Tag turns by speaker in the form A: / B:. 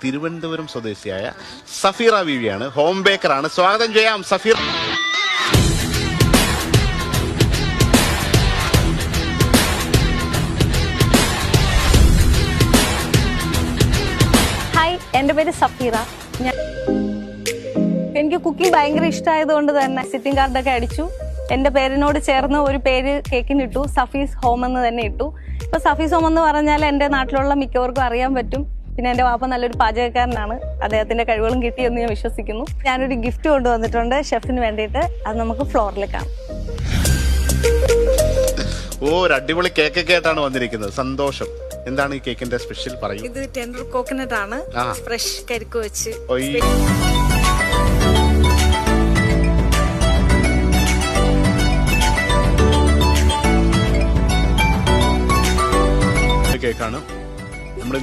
A: തിരുവനന്തപുരം സ്വദേശിയായ സഫീറ ബീവിയാണ്. ഹോം ബേക്കറാണ്. സ്വാഗതം ചെയ്യാം സഫീർ.
B: ഹായ്, എൻ്റെ പേര് സഫീറ. എനിക്ക് കുക്കിംഗ് ഭയങ്കര ഇഷ്ടമായതുകൊണ്ട് തന്നെ സിറ്റിംഗ് കാർഡൊക്കെ അടിച്ചു. എൻ്റെ പേരിനോട് ചേർന്ന് ഒരു പേര് കേക്കിന് ഇട്ടു, സഫീസ് ഹോം എന്ന് തന്നെ ഇട്ടു. ഇപ്പൊ സഫീസ് ഹോം എന്ന് പറഞ്ഞാൽ എൻ്റെ നാട്ടിലുള്ള മിക്കവർക്കും അറിയാൻ പറ്റും. പിന്നെ എൻ്റെ വാപ്പ നല്ലൊരു പാചകക്കാരനാണ്. അദ്ദേഹത്തിന്റെ കഴിവുകളും കിട്ടിയെന്ന് ഞാൻ വിശ്വസിക്കുന്നു. ഞാനൊരു ഗിഫ്റ്റ് കൊണ്ടുവന്നിട്ടുണ്ട് ഷെഫിന് വേണ്ടിയിട്ട്. അത് നമുക്ക് ഫ്ലോറിൽ കാണാം.
A: ഒരു അടിപൊളി കേക്കൊക്കെ ആയിട്ടാണ് വന്നിരിക്കുന്നത്. സന്തോഷം. എന്താണ് ഈ കേക്കിന്റെ സ്പെഷ്യൽ പറയൂ.
B: ഇത് ടെൻഡർ കോക്കനട്ട് ആണ്, ഫ്രഷ് കരിക്ക് വെച്ച്.
A: കേക്കാണ്.